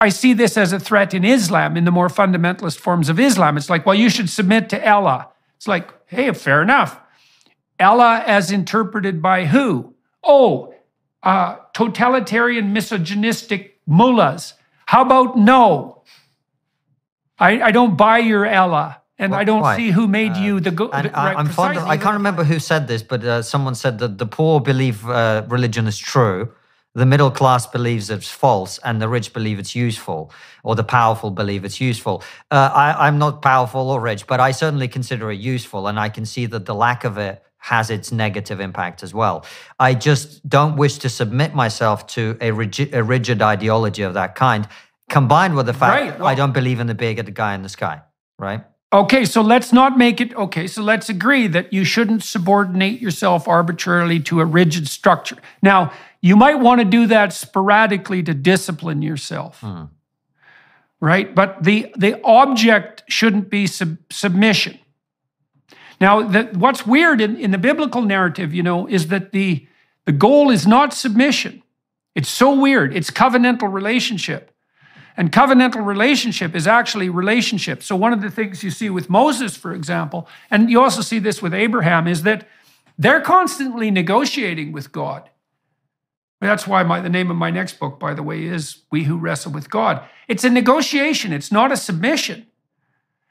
I see this as a threat in Islam, in the more fundamentalist forms of Islam. It's like, well, you should submit to Allah. It's like, hey, fair enough. Allah as interpreted by who? Oh, totalitarian, misogynistic mullahs. How about no? I don't buy your Allah, and I don't see who made you the right. I'm fond of, I can't remember who said this, but someone said that the poor believe religion is true, the middle class believes it's false, and the rich believe it's useful, or the powerful believe it's useful. I'm not powerful or rich, but I certainly consider it useful, and I can see that the lack of it has its negative impact as well. I just don't wish to submit myself to a rigid ideology of that kind, combined with the fact I don't believe in the big guy in the sky, right? Okay, so let's not make it, okay, so let's agree that you shouldn't subordinate yourself arbitrarily to a rigid structure. Now, you might want to do that sporadically to discipline yourself, right? But the object shouldn't be submission. Now, what's weird in the biblical narrative, is that the goal is not submission. It's so weird. It's covenantal relationship. And covenantal relationship is actually relationship. So one of the things you see with Moses, for example, and you also see this with Abraham, is that they're constantly negotiating with God. That's why the name of my next book, by the way, is We Who Wrestle with God. It's a negotiation. It's not a submission.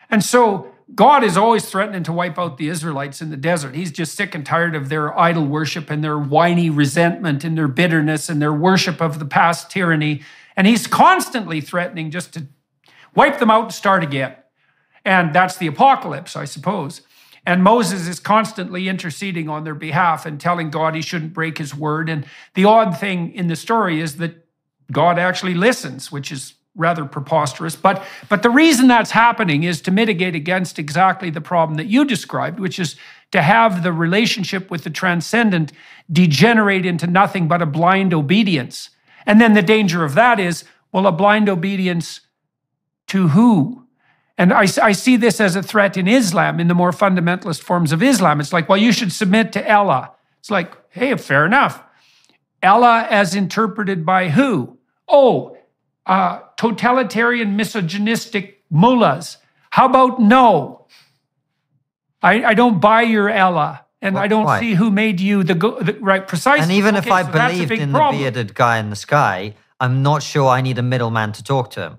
And so God is always threatening to wipe out the Israelites in the desert. He's just sick and tired of their idol worship and their whiny resentment and their bitterness and their worship of the past tyranny. And he's constantly threatening just to wipe them out and start again. And that's the apocalypse, I suppose. And Moses is constantly interceding on their behalf and telling God he shouldn't break his word. And the odd thing in the story is that God actually listens, which is rather preposterous. But the reason that's happening is to mitigate against exactly the problem that you described, which is to have the relationship with the transcendent degenerate into nothing but a blind obedience. And then the danger of that is, well, a blind obedience to who? And I see this as a threat in Islam, in the more fundamentalist forms of Islam. It's like, well, you should submit to Allah. It's like, hey, fair enough. Allah as interpreted by who? Oh, totalitarian, misogynistic mullahs. How about no? I don't buy your Allah, and I don't see who made you the right, precisely. And even if I believed in the bearded guy in the sky, I'm not sure I need a middleman to talk to him,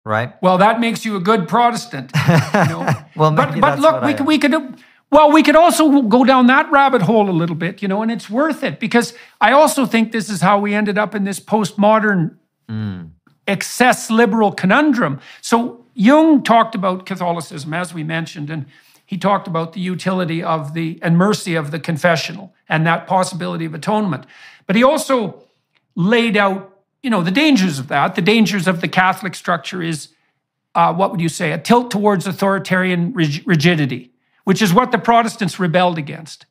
right? Well, that makes you a good Protestant. Well, but look, we could also go down that rabbit hole a little bit, and it's worth it, because I also think this is how we ended up in this postmodern excess liberal conundrum. So Jung talked about Catholicism, as we mentioned, and he talked about the utility of and mercy of the confessional and that possibility of atonement. But he also laid out, the dangers of that. The dangers of the Catholic structure is, what would you say, a tilt towards authoritarian rigidity, which is what the Protestants rebelled against.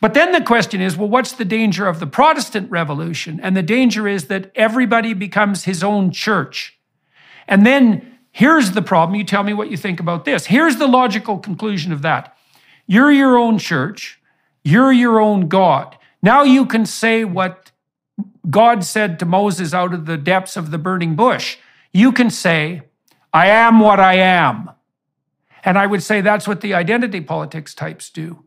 But then the question is, well, what's the danger of the Protestant Revolution? And the danger is that everybody becomes his own church. And then here's the problem. You tell me what you think about this. Here's the logical conclusion of that. You're your own church. You're your own God. Now you can say what God said to Moses out of the depths of the burning bush. You can say, I am what I am. And I would say that's what the identity politics types do.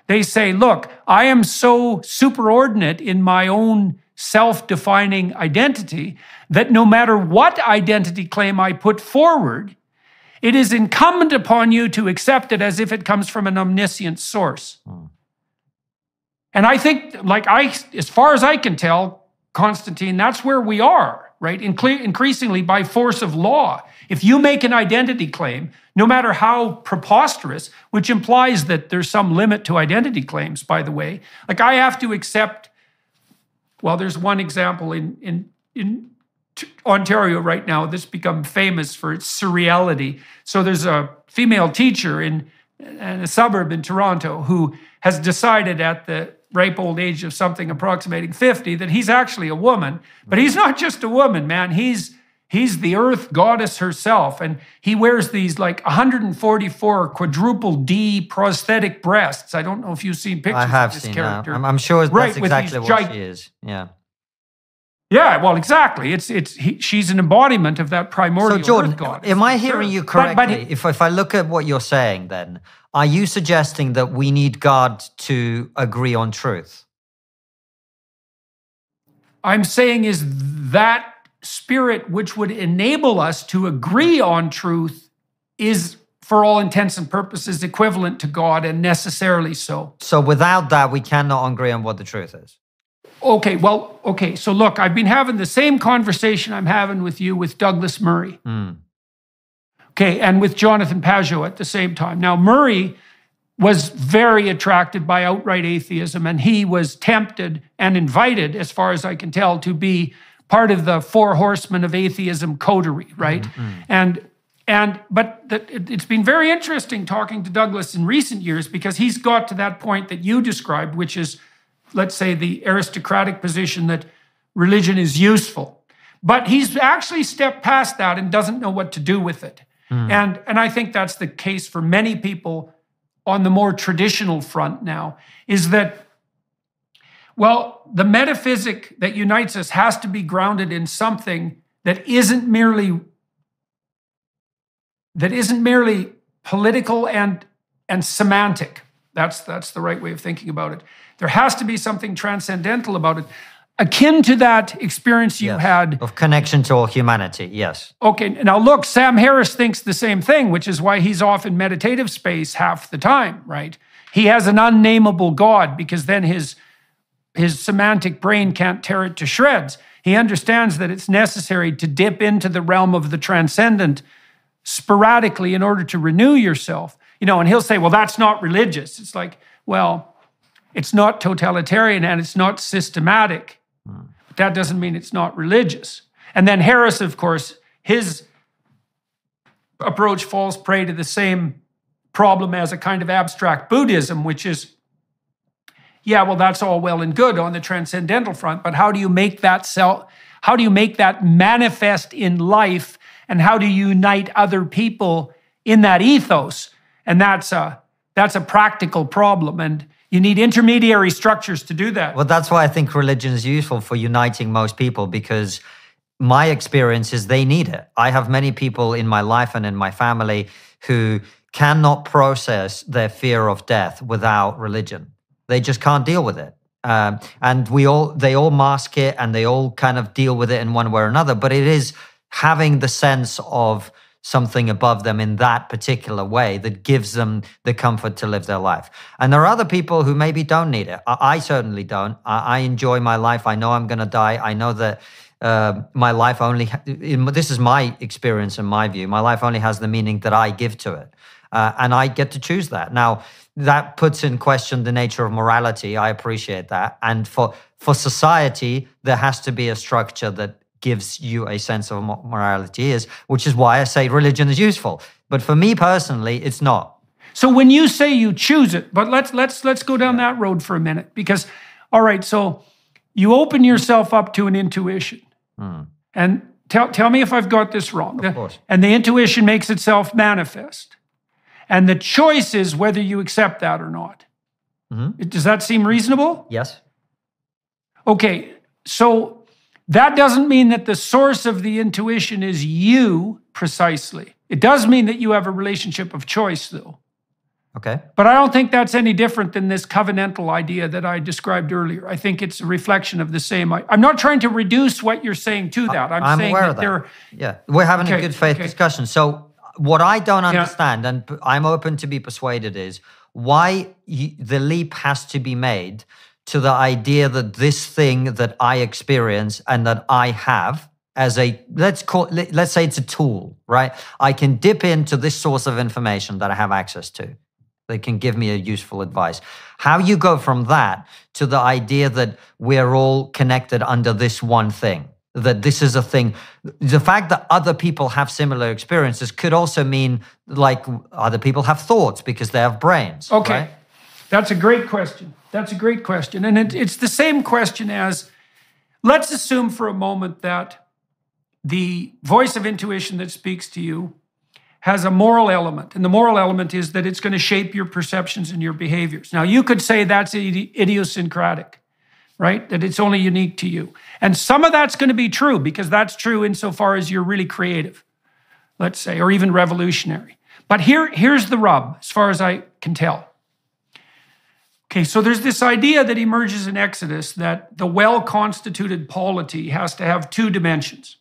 They say, look, I am so superordinate in my own self-defining identity that no matter what identity claim I put forward, it is incumbent upon you to accept it as if it comes from an omniscient source. And I think, as far as I can tell, Constantine, that's where we are, right? Increasingly by force of law. If you make an identity claim, no matter how preposterous, which implies that there's some limit to identity claims, by the way, I have to accept, well, there's one example in Ontario right now that's become famous for its surreality. So there's a female teacher in a suburb in Toronto who has decided at the ripe old age of something approximating 50 that he's actually a woman. But he's not just a woman, man. He's the earth goddess herself. And he wears these 144 quadruple D prosthetic breasts. I don't know if you've seen pictures of this character. That. I'm sure that's exactly what she is. Yeah. Yeah, well, exactly. She's an embodiment of that primordial So, Jordan, earth goddess. am I hearing you correctly? But if I look at what you're saying, then are you suggesting that we need God to agree on truth? I'm saying is that spirit which would enable us to agree on truth is, for all intents and purposes, equivalent to God, and necessarily so. So without that, we cannot agree on what the truth is. Okay, so look, I've been having the same conversation I'm having with you with Douglas Murray. Okay, and with Jonathan Pajot at the same time. Now, Murray was very attracted by outright atheism, and he was tempted and invited, as far as I can tell, to be part of the four horsemen of atheism coterie, right? But it's been very interesting talking to Douglas in recent years, because he's got to that point that you described, which is, let's say, the aristocratic position that religion is useful. But he's actually stepped past that and doesn't know what to do with it. And I think that's the case for many people on the more traditional front now, is that, well, the metaphysic that unites us has to be grounded in something that isn't merely political and semantic. That's the right way of thinking about it. There has to be something transcendental about it, akin to that experience you had. Of connection to all humanity, yes. Okay, now look, Sam Harris thinks the same thing, which is why he's off in meditative space half the time, right? He has an unnameable God, because then his semantic brain can't tear it to shreds. He understands that it's necessary to dip into the realm of the transcendent sporadically in order to renew yourself. And he'll say, well, that's not religious. It's like, well, it's not totalitarian and it's not systematic. But that doesn't mean it's not religious. And then Harris, of course, his approach falls prey to the same problem as a kind of abstract Buddhism, which is, yeah, well, that's all well and good on the transcendental front, but how do you make that manifest in life, and how do you unite other people in that ethos? And that's a practical problem, and you need intermediary structures to do that. Well, that's why I think religion is useful for uniting most people, because my experience is they need it. I have many people in my life and in my family who cannot process their fear of death without religion. They just can't deal with it. And they all mask it, and they all kind of deal with it in one way or another. But it is having the sense of something above them in that particular way that gives them the comfort to live their life. And there are other people who maybe don't need it. I certainly don't. I enjoy my life. I know I'm going to die. I know that my life this is my experience and my view. My life only has the meaning that I give to it. And I get to choose that. Now, that puts in question the nature of morality. I appreciate that. And for society, there has to be a structure that gives you a sense of what morality is, which is why I say religion is useful. But for me personally, it's not. So when you say you choose it, but let's go down that road for a minute, because, all right, so you open yourself up to an intuition. And tell me if I've got this wrong. Of course. And the intuition makes itself manifest. And the choice is whether you accept that or not. Does that seem reasonable? Yes. Okay, so that doesn't mean that the source of the intuition is you precisely. It does mean that you have a relationship of choice, though. Okay. But I don't think that's any different than this covenantal idea that I described earlier. I think it's a reflection of the same. I'm not trying to reduce what you're saying to that. I'm saying aware of that. Yeah, we're having a good faith discussion. So what I don't understand, and I'm open to be persuaded, is why the leap has to be made to the idea that this thing that I experience and that I have as let's say it's a tool, right? I can dip into this source of information that I have access to. They can give me a useful advice. How you go from that to the idea that we're all connected under this one thing, that this is a thing. The fact that other people have similar experiences could also mean like other people have thoughts because they have brains. Okay. Right? That's a great question. And it's the same question as, let's assume for a moment that the voice of intuition that speaks to you has a moral element. And the moral element is that it's going to shape your perceptions and your behaviors. Now, you could say that's idiosyncratic. right? That it's only unique to you. And some of that's going to be true because that's true insofar as you're really creative, let's say, or even revolutionary. But here's the rub, as far as I can tell. Okay, so there's this idea that emerges in Exodus that the well-constituted polity has to have two dimensions.